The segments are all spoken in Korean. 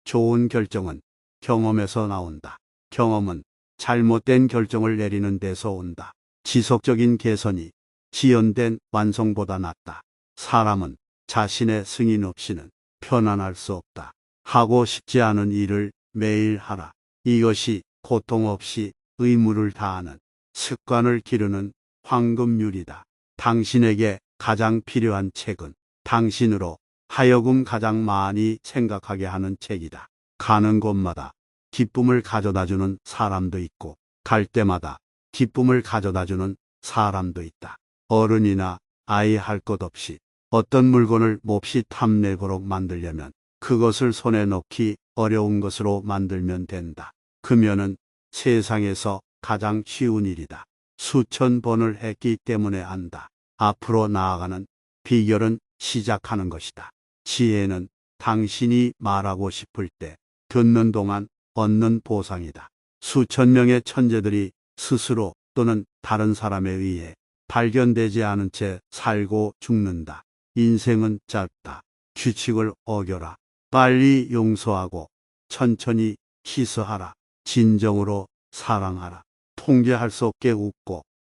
좋은 결정은 경험에서 나온다. 경험은 잘못된 결정을 내리는 데서 온다. 지속적인 개선이 지연된 완성보다 낫다. 사람은 자신의 승인 없이는 편안할 수 없다. 하고 싶지 않은 일을 매일 하라. 이것이 고통 없이 의무를 다하는 습관을 기르는 황금률이다. 당신에게 가장 필요한 책은 당신으로 하여금 가장 많이 생각하게 하는 책이다. 가는 곳마다 기쁨을 가져다주는 사람도 있고 갈 때마다 기쁨을 가져다주는 사람도 있다. 어른이나 아이 할 것 없이 어떤 물건을 몹시 탐내도록 만들려면 그것을 손에 넣기 어려운 것으로 만들면 된다. 금연은 세상에서 가장 쉬운 일이다. 수천 번을 했기 때문에 안다. 앞으로 나아가는 비결은 시작하는 것이다. 지혜는 당신이 말하고 싶을 때 듣는 동안 얻는 보상이다. 수천 명의 천재들이 스스로 또는 다른 사람에 의해 발견되지 않은 채 살고 죽는다. 인생은 짧다. 규칙을 어겨라. 빨리 용서하고 천천히 희수하라. 진정으로 사랑하라. 통제할 수 없게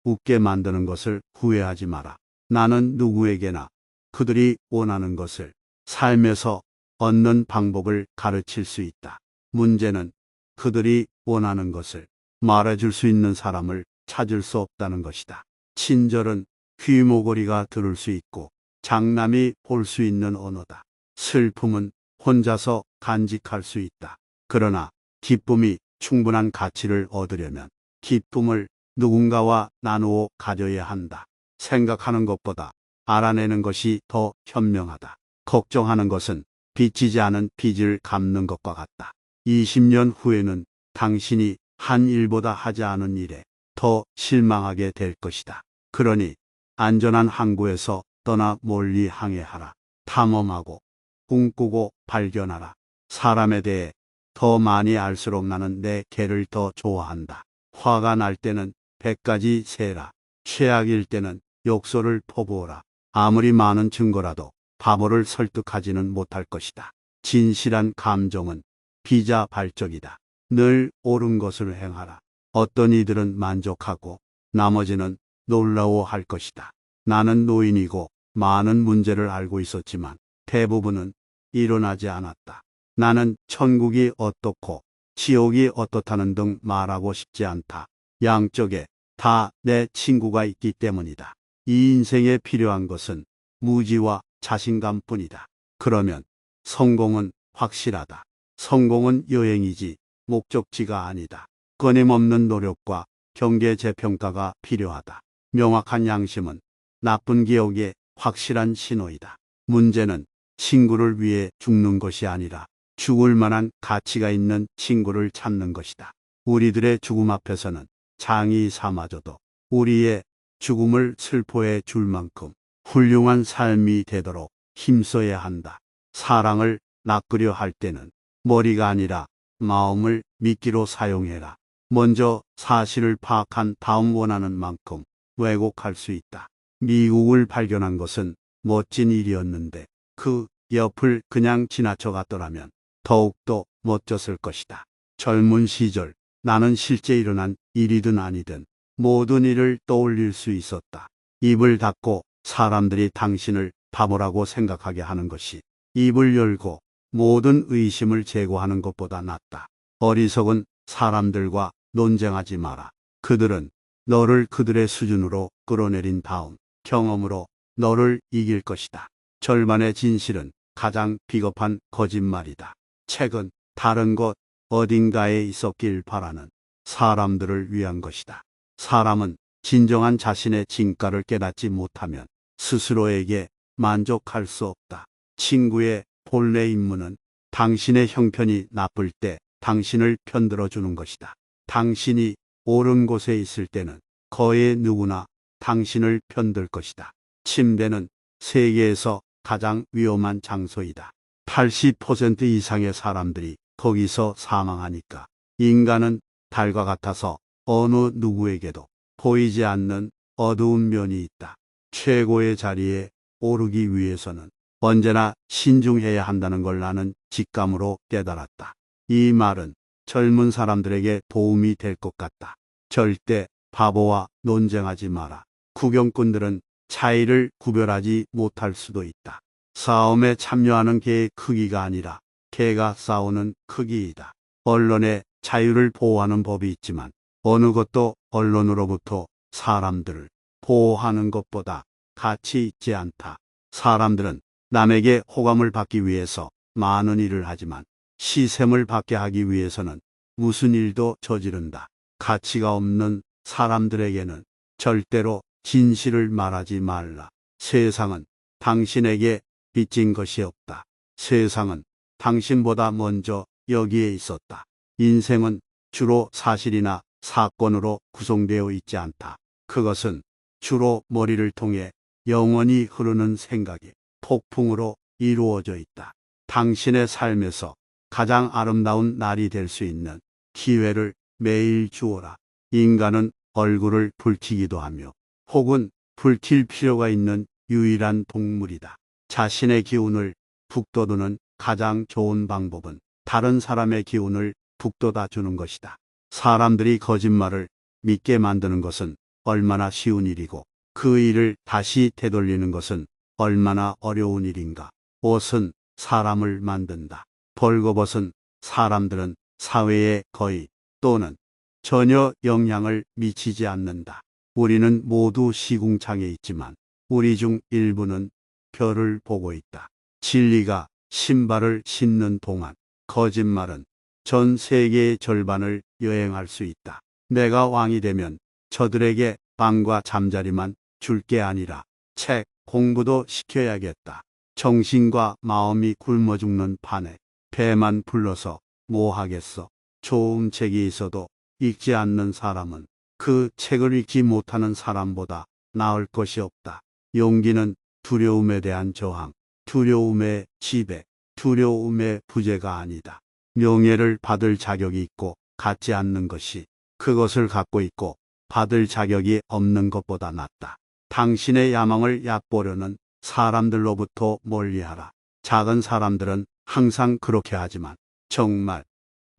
웃게 만드는 것을 후회하지 마라. 나는 누구에게나 그들이 원하는 것을 삶에서 얻는 방법을 가르칠 수 있다. 문제는 그들이 원하는 것을 말해줄 수 있는 사람을 찾을 수 없다는 것이다. 친절은 귀모거리가 들을 수 있고 장남이 볼 수 있는 언어다. 슬픔은 혼자서 간직할 수 있다. 그러나 기쁨이 충분한 가치를 얻으려면 기쁨을 누군가와 나누어 가져야 한다. 생각하는 것보다 알아내는 것이 더 현명하다. 걱정하는 것은 빚지지 않은 빚을 갚는 것과 같다. 20년 후에는 당신이 한 일보다 하지 않은 일에 더 실망하게 될 것이다. 그러니 안전한 항구에서 떠나 멀리 항해하라. 탐험하고 꿈꾸고 발견하라. 사람에 대해 더 많이 알수록 나는 내 개를 더 좋아한다. 화가 날 때는 100가지 세라. 최악일 때는 욕설을 퍼부어라. 아무리 많은 증거라도 바보를 설득하지는 못할 것이다. 진실한 감정은 비자발적이다. 늘 옳은 것을 행하라. 어떤 이들은 만족하고 나머지는 놀라워할 것이다. 나는 노인이고 많은 문제를 알고 있었지만 대부분은 일어나지 않았다. 나는 천국이 어떻고 지옥이 어떻다는 등 말하고 싶지 않다. 양쪽에 다 내 친구가 있기 때문이다. 이 인생에 필요한 것은 무지와 자신감뿐이다. 그러면 성공은 확실하다. 성공은 여행이지 목적지가 아니다. 끊임없는 노력과 경계 재평가가 필요하다. 명확한 양심은 나쁜 기억의 확실한 신호이다. 문제는 친구를 위해 죽는 것이 아니라 죽을 만한 가치가 있는 친구를 찾는 것이다. 우리들의 죽음 앞에서는 장의사마저도 우리의 죽음을 슬퍼해 줄 만큼 훌륭한 삶이 되도록 힘써야 한다. 사랑을 낚으려 할 때는 머리가 아니라 마음을 미끼로 사용해라. 먼저 사실을 파악한 다음 원하는 만큼 왜곡할 수 있다. 미국을 발견한 것은 멋진 일이었는데 그 옆을 그냥 지나쳐 갔더라면 더욱더 멋졌을 것이다. 젊은 시절 나는 실제 일어난 일이든 아니든 모든 일을 떠올릴 수 있었다. 입을 닫고 사람들이 당신을 바보라고 생각하게 하는 것이 입을 열고 모든 의심을 제거하는 것보다 낫다. 어리석은 사람들과 논쟁하지 마라. 그들은 너를 그들의 수준으로 끌어내린 다음 경험으로 너를 이길 것이다. 절반의 진실은 가장 비겁한 거짓말이다. 책은 다른 곳 어딘가에 있었길 바라는 사람들을 위한 것이다. 사람은 진정한 자신의 진가를 깨닫지 못하면 스스로에게 만족할 수 없다. 친구의 본래 임무는 당신의 형편이 나쁠 때 당신을 편들어 주는 것이다. 당신이 옳은 곳에 있을 때는 거의 누구나 당신을 편들 것이다. 침대는 세계에서 가장 위험한 장소이다. 80% 이상의 사람들이 거기서 사망하니까. 인간은 달과 같아서 어느 누구에게도 보이지 않는 어두운 면이 있다. 최고의 자리에 오르기 위해서는 언제나 신중해야 한다는 걸 나는 직감으로 깨달았다. 이 말은 젊은 사람들에게 도움이 될 것 같다. 절대 바보와 논쟁하지 마라. 구경꾼들은 차이를 구별하지 못할 수도 있다. 싸움에 참여하는 개의 크기가 아니라 개가 싸우는 크기이다. 언론의 자유를 보호하는 법이 있지만 어느 것도 언론으로부터 사람들을 보호하는 것보다 가치 있지 않다. 사람들은 남에게 호감을 받기 위해서 많은 일을 하지만 시샘을 받게 하기 위해서는 무슨 일도 저지른다. 가치가 없는 사람들에게는 절대로 진실을 말하지 말라. 세상은 당신에게 빚진 것이 없다. 세상은 당신보다 먼저 여기에 있었다. 인생은 주로 사실이나 사건으로 구성되어 있지 않다. 그것은 주로 머리를 통해 영원히 흐르는 생각의 폭풍으로 이루어져 있다. 당신의 삶에서 가장 아름다운 날이 될 수 있는 기회를 매일 주어라. 인간은 얼굴을 붉히기도 하며 혹은 붉힐 필요가 있는 유일한 동물이다. 자신의 기운을 북돋우는 가장 좋은 방법은 다른 사람의 기운을 북돋아 주는 것이다. 사람들이 거짓말을 믿게 만드는 것은 얼마나 쉬운 일이고 그 일을 다시 되돌리는 것은 얼마나 어려운 일인가. 옷은 사람을 만든다. 벌거벗은 사람들은 사회에 거의 또는 전혀 영향을 미치지 않는다. 우리는 모두 시궁창에 있지만 우리 중 일부는 별을 보고 있다. 진리가 신발을 신는 동안 거짓말은 전 세계의 절반을 여행할 수 있다. 내가 왕이 되면 저들에게 방과 잠자리만 줄 게 아니라 책 공부도 시켜야겠다. 정신과 마음이 굶어 죽는 판에 배만 불러서 뭐 하겠어. 좋은 책이 있어도 읽지 않는 사람은 그 책을 읽지 못하는 사람보다 나을 것이 없다. 용기는 두려움에 대한 저항, 두려움의 지배, 두려움의 부재가 아니다. 명예를 받을 자격이 있고 갖지 않는 것이 그것을 갖고 있고 받을 자격이 없는 것보다 낫다. 당신의 야망을 얕보려는 사람들로부터 멀리하라. 작은 사람들은 항상 그렇게 하지만 정말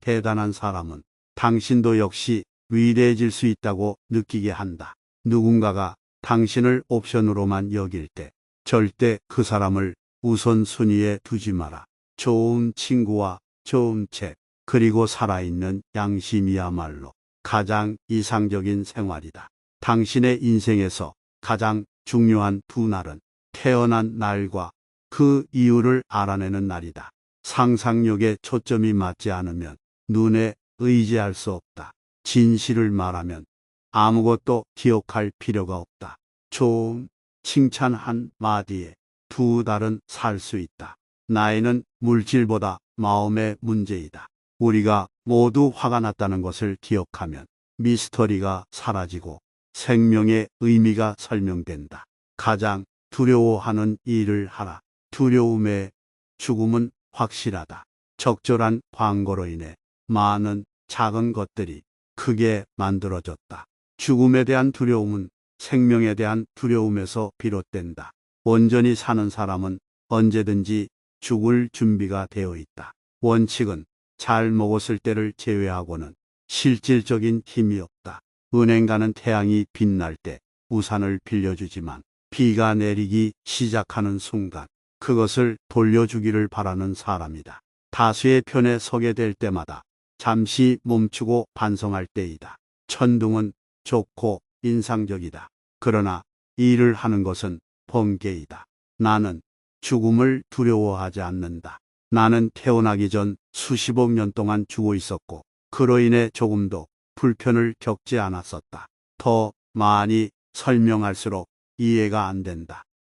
대단한 사람은 당신도 역시 위대해질 수 있다고 느끼게 한다. 누군가가 당신을 옵션으로만 여길 때 절대 그 사람을 우선순위에 두지 마라. 좋은 친구와 좋은 책, 그리고 살아있는 양심이야말로 가장 이상적인 생활이다. 당신의 인생에서 가장 중요한 두 날은 태어난 날과 그 이유를 알아내는 날이다. 상상력에 초점이 맞지 않으면 눈에 의지할 수 없다. 진실을 말하면 아무것도 기억할 필요가 없다. 좋은 칭찬 한 마디에 두 달은 살 수 있다. 나이는 물질보다 마음의 문제이다. 우리가 모두 화가 났다는 것을 기억하면 미스터리가 사라지고 생명의 의미가 설명된다. 가장 두려워하는 일을 하라. 두려움의 죽음은 확실하다. 적절한 광고로 인해 많은 작은 것들이 크게 만들어졌다. 죽음에 대한 두려움은 생명에 대한 두려움에서 비롯된다. 온전히 사는 사람은 언제든지 죽을 준비가 되어 있다. 원칙은 잘 먹었을 때를 제외하고는 실질적인 힘이 없다. 은행 가는 태양이 빛날 때 우산을 빌려주지만 비가 내리기 시작하는 순간 그것을 돌려주기를 바라는 사람이다. 다수의 편에 서게 될 때마다 잠시 멈추고 반성할 때이다. 천둥은 좋고 인상적이다. 그러나 일을 하는 것은 번개이다. 나는 죽음을 두려워하지 않는다. 나는 태어나기 전 수십억 년 동안 죽어 있었고 그로 인해 조금도 불편을 겪지 않았었다. 더 많이 설명할수록 이해가 안 된다.